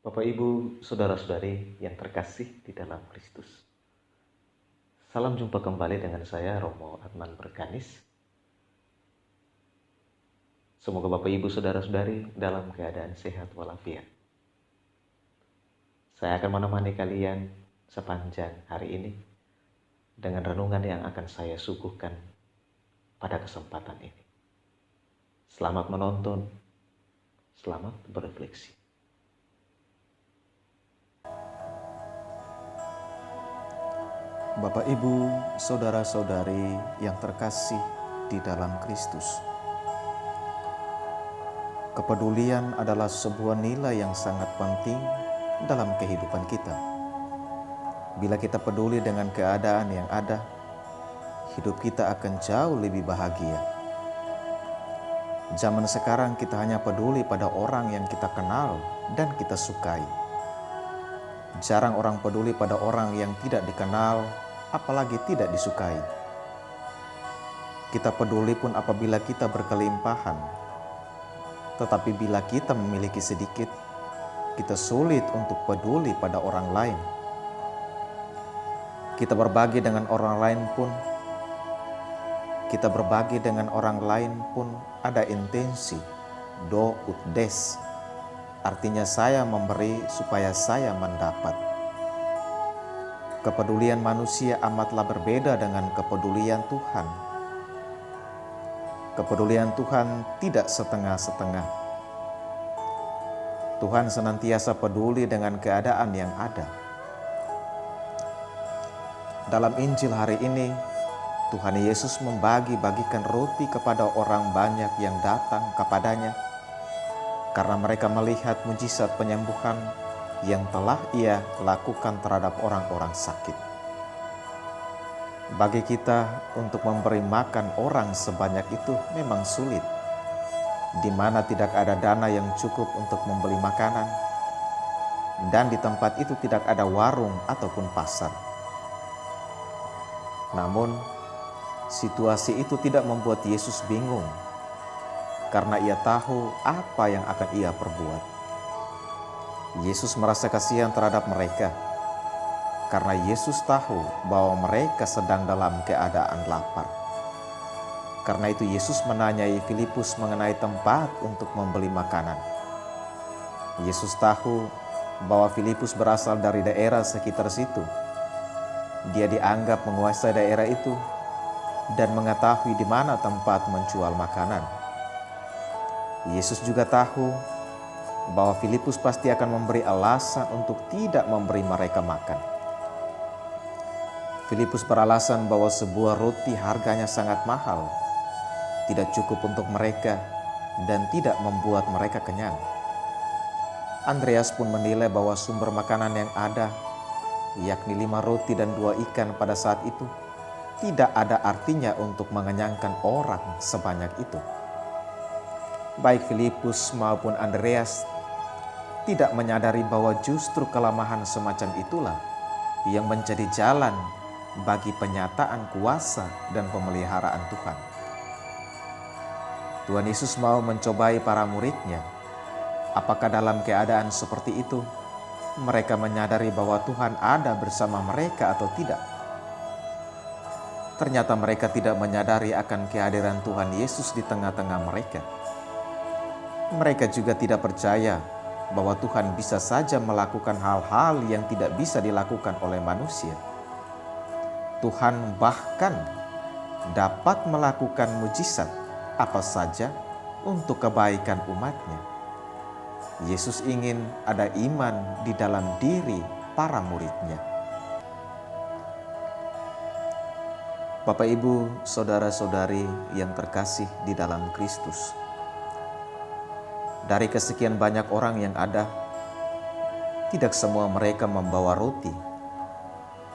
Bapak, Ibu, Saudara-saudari yang terkasih di dalam Kristus. Salam jumpa kembali dengan saya, Romo Adnan Berkanis. Semoga Bapak, Ibu, Saudara-saudari dalam keadaan sehat walafiat. Saya akan menemani kalian sepanjang hari ini dengan renungan yang akan saya suguhkan pada kesempatan ini. Selamat menonton, selamat berefleksi. Bapak, Ibu, Saudara-saudari yang terkasih di dalam Kristus. Kepedulian adalah sebuah nilai yang sangat penting dalam kehidupan kita. Bila kita peduli dengan keadaan yang ada, hidup kita akan jauh lebih bahagia. Zaman sekarang kita hanya peduli pada orang yang kita kenal dan kita sukai. Jarang orang peduli pada orang yang tidak dikenal, apalagi tidak disukai. Kita peduli pun apabila kita berkelimpahan. Tetapi bila kita memiliki sedikit, kita sulit untuk peduli pada orang lain. Kita berbagi dengan orang lain pun ada intensi do ut des. Artinya saya memberi supaya saya mendapat. Kepedulian manusia amatlah berbeda dengan kepedulian Tuhan. Kepedulian Tuhan tidak setengah-setengah. Tuhan senantiasa peduli dengan keadaan yang ada. Dalam Injil hari ini, Tuhan Yesus membagi-bagikan roti kepada orang banyak yang datang kepadanya karena mereka melihat mujizat penyembuhan yang telah Ia lakukan terhadap orang-orang sakit. Bagi kita untuk memberi makan orang sebanyak itu memang sulit, di mana tidak ada dana yang cukup untuk membeli makanan, dan di tempat itu tidak ada warung ataupun pasar. Namun, situasi itu tidak membuat Yesus bingung, karena Ia tahu apa yang akan Ia perbuat. Yesus merasa kasihan terhadap mereka, karena Yesus tahu bahwa mereka sedang dalam keadaan lapar. Karena itu Yesus menanyai Filipus mengenai tempat untuk membeli makanan. Yesus tahu bahwa Filipus berasal dari daerah sekitar situ. Dia dianggap menguasai daerah itu dan mengetahui di mana tempat menjual makanan. Yesus juga tahu bahwa Filipus pasti akan memberi alasan untuk tidak memberi mereka makan. Filipus beralasan bahwa sebuah roti harganya sangat mahal, tidak cukup untuk mereka, dan tidak membuat mereka kenyang. Andreas pun menilai bahwa sumber makanan yang ada, yakni 5 roti dan 2 ikan pada saat itu, tidak ada artinya untuk mengenyangkan orang sebanyak itu. Baik Filipus maupun Andreas tidak menyadari bahwa justru kelemahan semacam itulah yang menjadi jalan bagi penyataan kuasa dan pemeliharaan Tuhan. Tuhan Yesus mau mencobai para murid-Nya. Apakah dalam keadaan seperti itu mereka menyadari bahwa Tuhan ada bersama mereka atau tidak? Ternyata mereka tidak menyadari akan kehadiran Tuhan Yesus di tengah-tengah mereka. Mereka juga tidak percaya bahwa Tuhan bisa saja melakukan hal-hal yang tidak bisa dilakukan oleh manusia. Tuhan bahkan dapat melakukan mujizat apa saja untuk kebaikan umat-Nya. Yesus ingin ada iman di dalam diri para murid-Nya. Bapak, Ibu, Saudara-saudari yang terkasih di dalam Kristus. Dari kesekian banyak orang yang ada, tidak semua mereka membawa roti,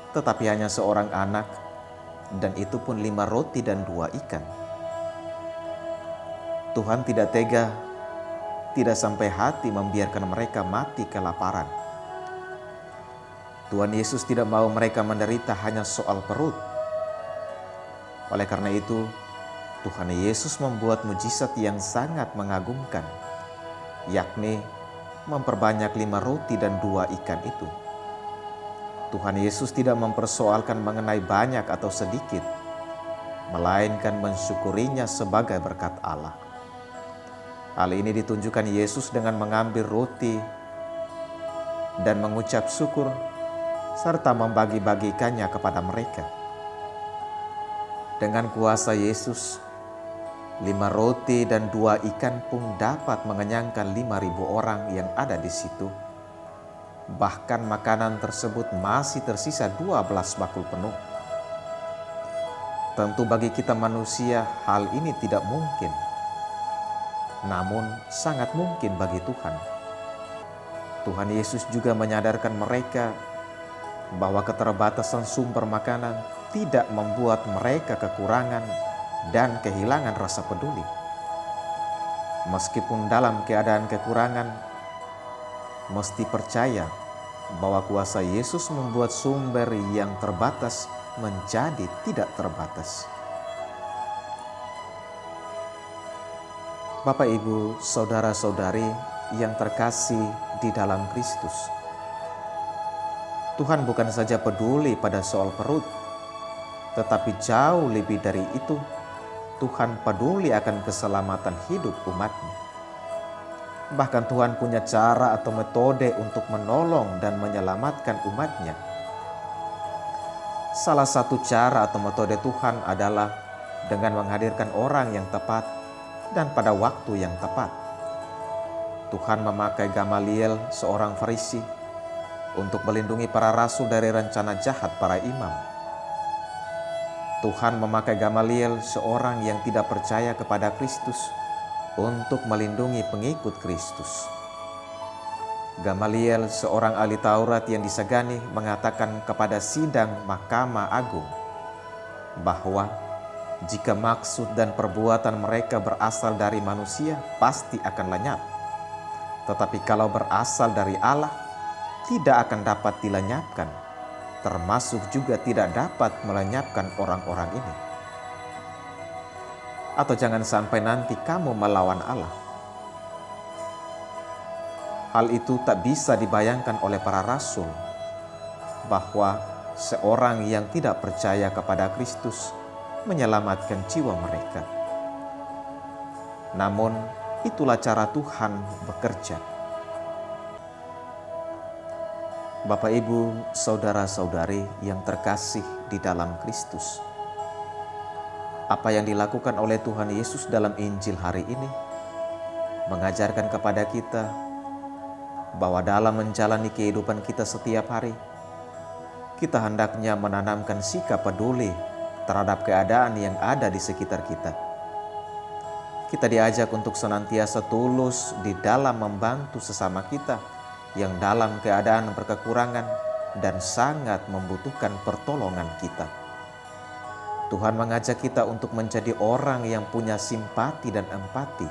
tetapi hanya seorang anak, dan itu pun 5 roti dan 2 ikan. Tuhan tidak tega, tidak sampai hati membiarkan mereka mati kelaparan. Tuhan Yesus tidak mau mereka menderita hanya soal perut. Oleh karena itu, Tuhan Yesus membuat mujizat yang sangat mengagumkan, yakni memperbanyak 5 roti dan 2 ikan itu. Tuhan Yesus tidak mempersoalkan mengenai banyak atau sedikit, melainkan mensyukurinya sebagai berkat Allah. Hal ini ditunjukkan Yesus dengan mengambil roti dan mengucap syukur serta membagi-bagikannya kepada mereka. Dengan kuasa Yesus, 5 roti dan 2 ikan pun dapat mengenyangkan 5.000 orang yang ada di situ. Bahkan makanan tersebut masih tersisa 12 bakul penuh. Tentu bagi kita manusia hal ini tidak mungkin, namun sangat mungkin bagi Tuhan. Tuhan Yesus juga menyadarkan mereka bahwa keterbatasan sumber makanan tidak membuat mereka kekurangan dan kehilangan rasa peduli. Meskipun dalam keadaan kekurangan, mesti percaya bahwa kuasa Yesus membuat sumber yang terbatas menjadi tidak terbatas. Bapak, Ibu, saudara-saudari yang terkasih di dalam Kristus, Tuhan bukan saja peduli pada soal perut, tetapi jauh lebih dari itu, Tuhan peduli akan keselamatan hidup umat-Nya. Bahkan Tuhan punya cara atau metode untuk menolong dan menyelamatkan umat-Nya. Salah satu cara atau metode Tuhan adalah dengan menghadirkan orang yang tepat dan pada waktu yang tepat. Tuhan memakai Gamaliel, seorang Farisi, untuk melindungi para rasul dari rencana jahat para imam. Tuhan memakai Gamaliel, seorang yang tidak percaya kepada Kristus, untuk melindungi pengikut Kristus. Gamaliel, seorang ahli Taurat yang disegani, mengatakan kepada sidang Mahkamah Agung bahwa jika maksud dan perbuatan mereka berasal dari manusia, pasti akan lenyap. Tetapi kalau berasal dari Allah, tidak akan dapat dilenyapkan, termasuk juga tidak dapat melenyapkan orang-orang ini. Atau jangan sampai nanti kamu melawan Allah. Hal itu tak bisa dibayangkan oleh para rasul, bahwa seorang yang tidak percaya kepada Kristus menyelamatkan jiwa mereka. Namun itulah cara Tuhan bekerja. Bapak, Ibu, saudara-saudari yang terkasih di dalam Kristus, apa yang dilakukan oleh Tuhan Yesus dalam Injil hari ini mengajarkan kepada kita bahwa dalam menjalani kehidupan kita setiap hari, kita hendaknya menanamkan sikap peduli terhadap keadaan yang ada di sekitar kita. Kita diajak untuk senantiasa tulus di dalam membantu sesama kita yang dalam keadaan berkekurangan dan sangat membutuhkan pertolongan kita. Tuhan mengajak kita untuk menjadi orang yang punya simpati dan empati,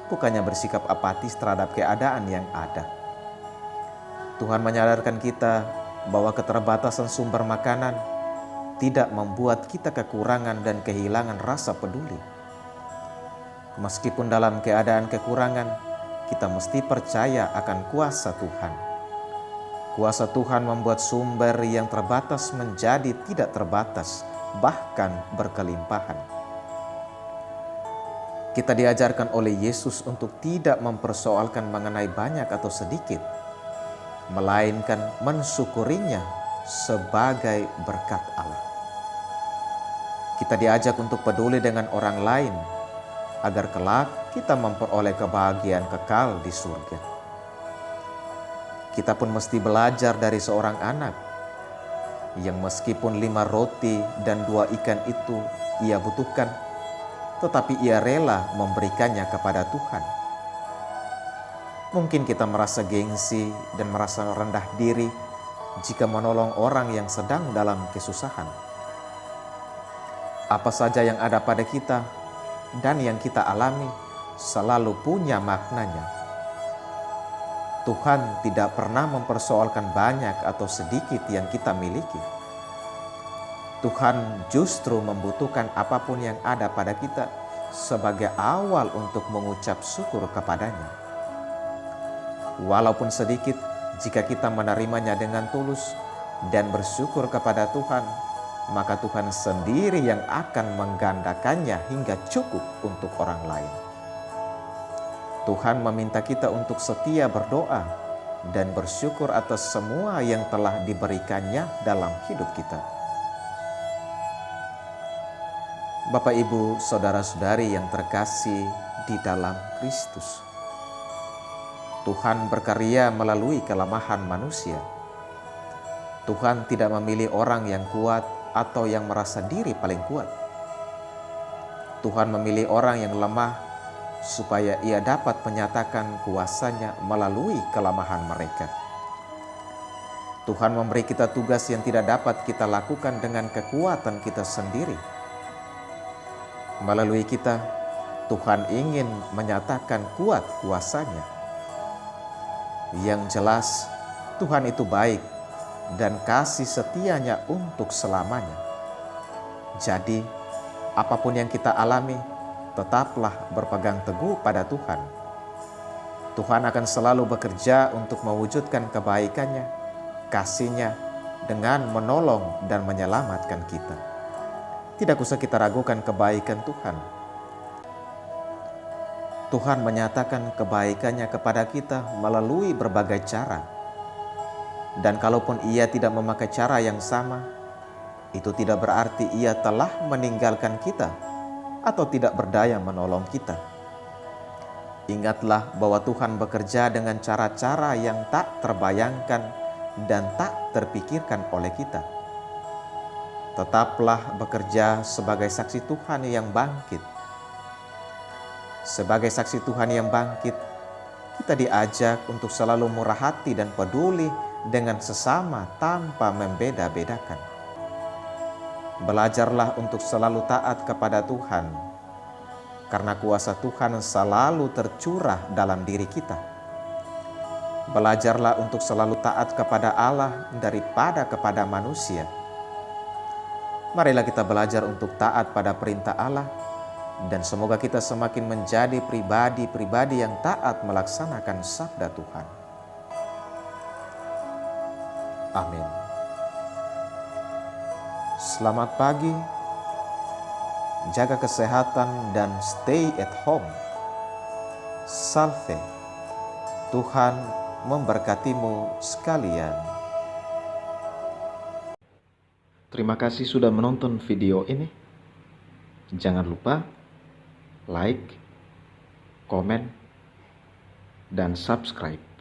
bukannya bersikap apatis terhadap keadaan yang ada. Tuhan menyadarkan kita bahwa keterbatasan sumber makanan tidak membuat kita kekurangan dan kehilangan rasa peduli. Meskipun dalam keadaan kekurangan, kita mesti percaya akan kuasa Tuhan. Kuasa Tuhan membuat sumber yang terbatas menjadi tidak terbatas, bahkan berkelimpahan. Kita diajarkan oleh Yesus untuk tidak mempersoalkan mengenai banyak atau sedikit, melainkan mensyukurinya sebagai berkat Allah. Kita diajak untuk peduli dengan orang lain, agar kelak kita memperoleh kebahagiaan kekal di surga. Kita pun mesti belajar dari seorang anak yang meskipun 5 roti dan 2 ikan itu ia butuhkan, tetapi ia rela memberikannya kepada Tuhan. Mungkin kita merasa gengsi dan merasa rendah diri jika menolong orang yang sedang dalam kesusahan. Apa saja yang ada pada kita dan yang kita alami selalu punya maknanya. Tuhan tidak pernah mempersoalkan banyak atau sedikit yang kita miliki. Tuhan justru membutuhkan apapun yang ada pada kita sebagai awal untuk mengucap syukur kepadanya. Walaupun sedikit, jika kita menerimanya dengan tulus dan bersyukur kepada Tuhan, maka Tuhan sendiri yang akan menggandakannya hingga cukup untuk orang lain. Tuhan meminta kita untuk setia berdoa dan bersyukur atas semua yang telah diberikannya dalam hidup kita. Bapak, Ibu, saudara-saudari yang terkasih di dalam Kristus, Tuhan berkarya melalui kelemahan manusia. Tuhan tidak memilih orang yang kuat atau yang merasa diri paling kuat. Tuhan memilih orang yang lemah supaya ia dapat menyatakan kuasanya melalui kelemahan mereka. Tuhan memberi kita tugas yang tidak dapat kita lakukan dengan kekuatan kita sendiri. Melalui kita, Tuhan ingin menyatakan kuat kuasanya. Yang jelas, Tuhan itu baik dan kasih setianya untuk selamanya. Jadi, apapun yang kita alami, tetaplah berpegang teguh pada Tuhan. Tuhan akan selalu bekerja untuk mewujudkan kebaikannya, kasih-Nya dengan menolong dan menyelamatkan kita. Tidak usah kita ragukan kebaikan Tuhan. Tuhan menyatakan kebaikannya kepada kita melalui berbagai cara. Dan kalaupun Ia tidak memakai cara yang sama, itu tidak berarti Ia telah meninggalkan kita atau tidak berdaya menolong kita. Ingatlah bahwa Tuhan bekerja dengan cara-cara yang tak terbayangkan dan tak terpikirkan oleh kita. Tetaplah bekerja sebagai saksi Tuhan yang bangkit. Sebagai saksi Tuhan yang bangkit, kita diajak untuk selalu murah hati dan peduli dengan sesama tanpa membeda-bedakan. Belajarlah untuk selalu taat kepada Tuhan, karena kuasa Tuhan selalu tercurah dalam diri kita. Belajarlah untuk selalu taat kepada Allah daripada kepada manusia. Marilah kita belajar untuk taat pada perintah Allah, dan semoga kita semakin menjadi pribadi-pribadi yang taat melaksanakan sabda Tuhan. Amin. Selamat pagi, jaga kesehatan dan stay at home. Salve, Tuhan memberkatimu sekalian. Terima kasih sudah menonton video ini. Jangan lupa like, komen, dan subscribe.